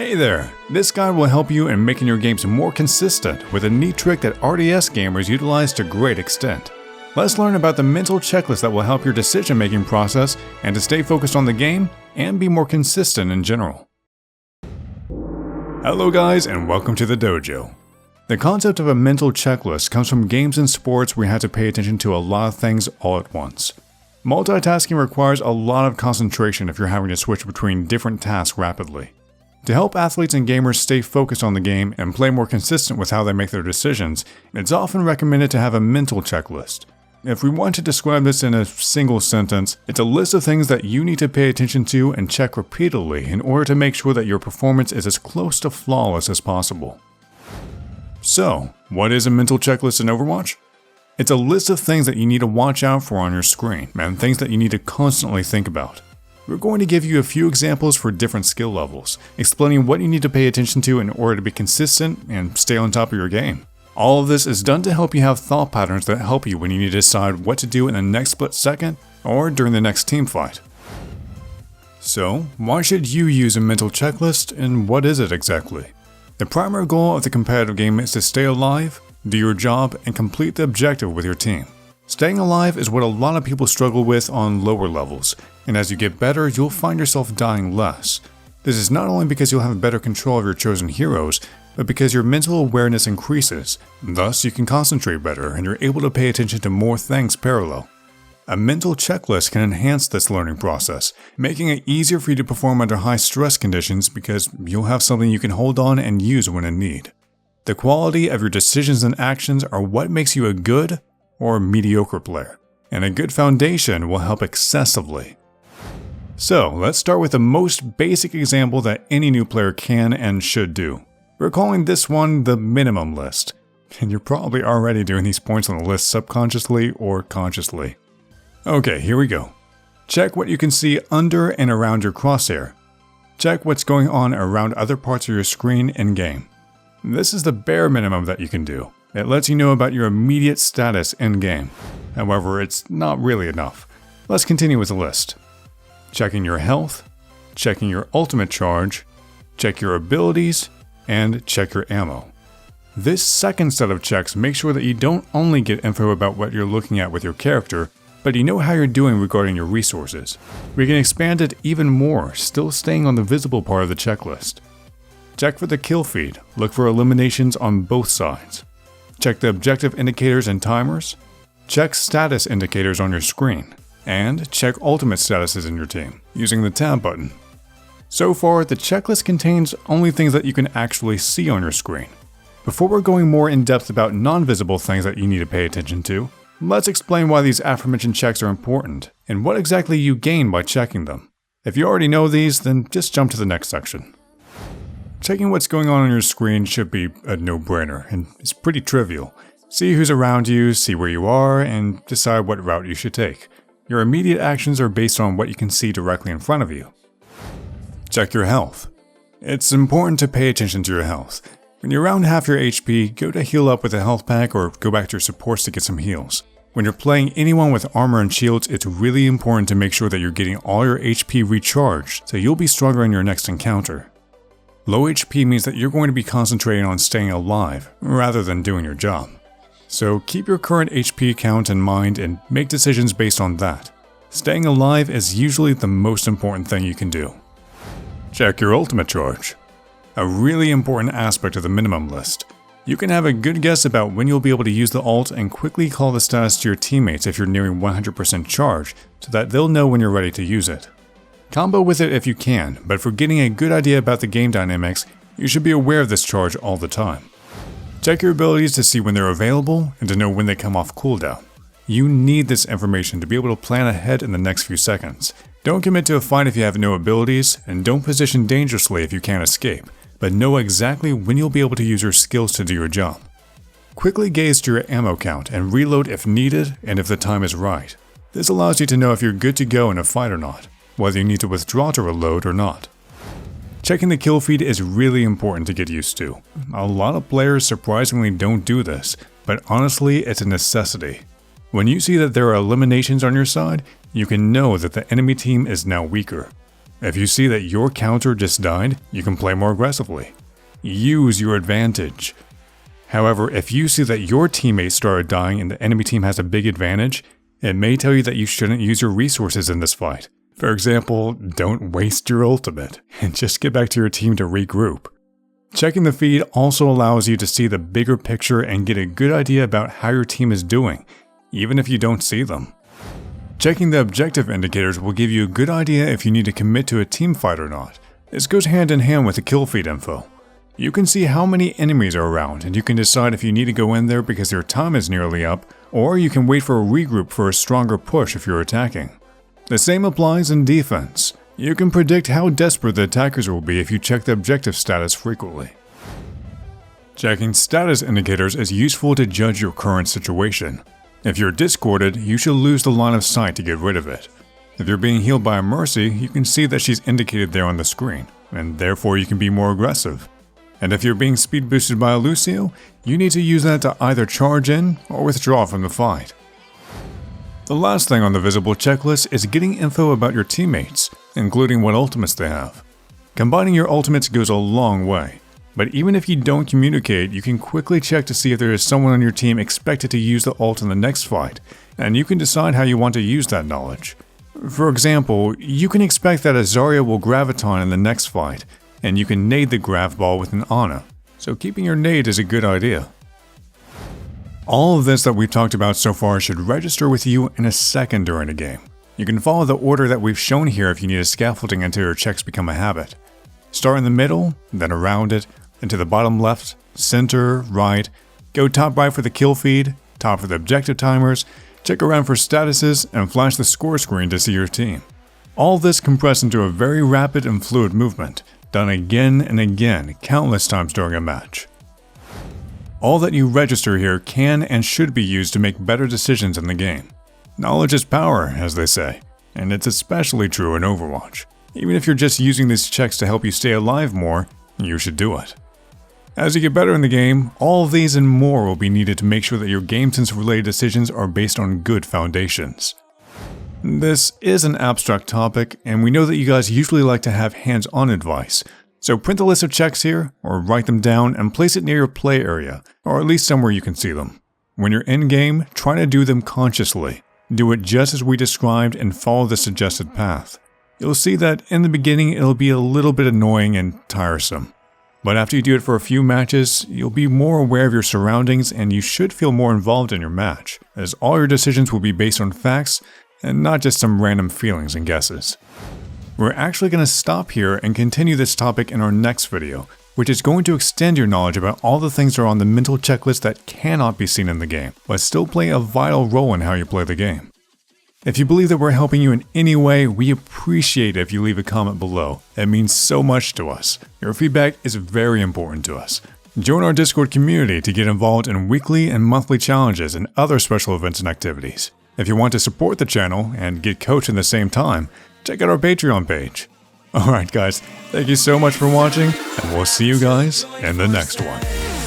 Hey there! This guide will help you in making your games more consistent with a neat trick that RTS gamers utilize to great extent. Let's learn about the mental checklist that will help your decision-making process and to stay focused on the game and be more consistent in general. Hello guys and welcome to the Dojo. The concept of a mental checklist comes from games and sports where you have to pay attention to a lot of things all at once. Multitasking requires a lot of concentration if you're having to switch between different tasks rapidly. To help athletes and gamers stay focused on the game and play more consistent with how they make their decisions, it's often recommended to have a mental checklist. If we want to describe this in a single sentence, it's a list of things that you need to pay attention to and check repeatedly in order to make sure that your performance is as close to flawless as possible. So, what is a mental checklist in Overwatch? It's a list of things that you need to watch out for on your screen, and things that you need to constantly think about. We're going to give you a few examples for different skill levels, explaining what you need to pay attention to in order to be consistent and stay on top of your game. All of this is done to help you have thought patterns that help you when you need to decide what to do in the next split second or during the next team fight. So, why should you use a mental checklist and what is it exactly? The primary goal of the competitive game is to stay alive, do your job, and complete the objective with your team. Staying alive is what a lot of people struggle with on lower levels, and as you get better, you'll find yourself dying less. This is not only because you'll have better control of your chosen heroes, but because your mental awareness increases. Thus, you can concentrate better and you're able to pay attention to more things parallel. A mental checklist can enhance this learning process, making it easier for you to perform under high stress conditions because you'll have something you can hold on and use when in need. The quality of your decisions and actions are what makes you a good or mediocre player, and a good foundation will help excessively. So, let's start with the most basic example that any new player can and should do. We're calling this one the minimum list, and you're probably already doing these points on the list subconsciously or consciously. Okay, here we go. Check what you can see under and around your crosshair. Check what's going on around other parts of your screen in-game. This is the bare minimum that you can do. It lets you know about your immediate status in-game. However, it's not really enough. Let's continue with the list. Checking your health, checking your ultimate charge, check your abilities, and check your ammo. This second set of checks makes sure that you don't only get info about what you're looking at with your character, but you know how you're doing regarding your resources. We can expand it even more, still staying on the visible part of the checklist. Check for the kill feed, look for eliminations on both sides. Check the objective indicators and timers, check status indicators on your screen, and check ultimate statuses in your team, using the tab button. So far, the checklist contains only things that you can actually see on your screen. Before we're going more in depth about non-visible things that you need to pay attention to, let's explain why these aforementioned checks are important, and what exactly you gain by checking them. If you already know these, then just jump to the next section. Checking what's going on your screen should be a no-brainer, and it's pretty trivial. See who's around you, see where you are, and decide what route you should take. Your immediate actions are based on what you can see directly in front of you. Check your health. It's important to pay attention to your health. When you're around half your HP, go to heal up with a health pack or go back to your supports to get some heals. When you're playing anyone with armor and shields, it's really important to make sure that you're getting all your HP recharged, so you'll be stronger in your next encounter. Low HP means that you're going to be concentrating on staying alive, rather than doing your job. So keep your current HP count in mind and make decisions based on that. Staying alive is usually the most important thing you can do. Check your ultimate charge. A really important aspect of the minimum list. You can have a good guess about when you'll be able to use the ult and quickly call the status to your teammates if you're nearing 100% charge, so that they'll know when you're ready to use it. Combo with it if you can, but for getting a good idea about the game dynamics, you should be aware of this charge all the time. Check your abilities to see when they're available and to know when they come off cooldown. You need this information to be able to plan ahead in the next few seconds. Don't commit to a fight if you have no abilities, and don't position dangerously if you can't escape, but know exactly when you'll be able to use your skills to do your job. Quickly gauge to your ammo count and reload if needed and if the time is right. This allows you to know if you're good to go in a fight or not, whether you need to withdraw to reload or not. Checking the kill feed is really important to get used to. A lot of players surprisingly don't do this, but honestly it's a necessity. When you see that there are eliminations on your side, you can know that the enemy team is now weaker. If you see that your counter just died, you can play more aggressively. Use your advantage. However, if you see that your teammates started dying and the enemy team has a big advantage, it may tell you that you shouldn't use your resources in this fight. For example, don't waste your ultimate, and just get back to your team to regroup. Checking the feed also allows you to see the bigger picture and get a good idea about how your team is doing, even if you don't see them. Checking the objective indicators will give you a good idea if you need to commit to a team fight or not. This goes hand in hand with the kill feed info. You can see how many enemies are around, and you can decide if you need to go in there because your time is nearly up, or you can wait for a regroup for a stronger push if you're attacking. The same applies in defense. You can predict how desperate the attackers will be if you check the objective status frequently. Checking status indicators is useful to judge your current situation. If you're discorded, you should lose the line of sight to get rid of it. If you're being healed by a Mercy, you can see that she's indicated there on the screen, and therefore you can be more aggressive. And if you're being speed boosted by a Lucio, you need to use that to either charge in or withdraw from the fight. The last thing on the visible checklist is getting info about your teammates, including what ultimates they have. Combining your ultimates goes a long way, but even if you don't communicate, you can quickly check to see if there is someone on your team expected to use the ult in the next fight, and you can decide how you want to use that knowledge. For example, you can expect that a Zarya will graviton in the next fight, and you can nade the grav ball with an Ana, so keeping your nade is a good idea. All of this that we've talked about so far should register with you in a second during a game. You can follow the order that we've shown here if you need a scaffolding until your checks become a habit. Start in the middle, then around it, then to the bottom left, center, right, go top right for the kill feed, top for the objective timers, check around for statuses, and flash the score screen to see your team. All this compressed into a very rapid and fluid movement, done again and again, countless times during a match. All that you register here can and should be used to make better decisions in the game. Knowledge is power, as they say, and it's especially true in Overwatch. Even if you're just using these checks to help you stay alive more, you should do it. As you get better in the game, all of these and more will be needed to make sure that your game sense related decisions are based on good foundations. This is an abstract topic, and we know that you guys usually like to have hands-on advice, so print the list of checks here, or write them down and place it near your play area, or at least somewhere you can see them. When you're in-game, try to do them consciously. Do it just as we described and follow the suggested path. You'll see that in the beginning it'll be a little bit annoying and tiresome. But after you do it for a few matches, you'll be more aware of your surroundings and you should feel more involved in your match, as all your decisions will be based on facts and not just some random feelings and guesses. We're actually going to stop here and continue this topic in our next video, which is going to extend your knowledge about all the things that are on the mental checklist that cannot be seen in the game, but still play a vital role in how you play the game. If you believe that we're helping you in any way, we appreciate it if you leave a comment below. It means so much to us. Your feedback is very important to us. Join our Discord community to get involved in weekly and monthly challenges and other special events and activities. If you want to support the channel and get coached in the same time, check out our Patreon page. Alright guys, thank you so much for watching, and we'll see you guys in the next one.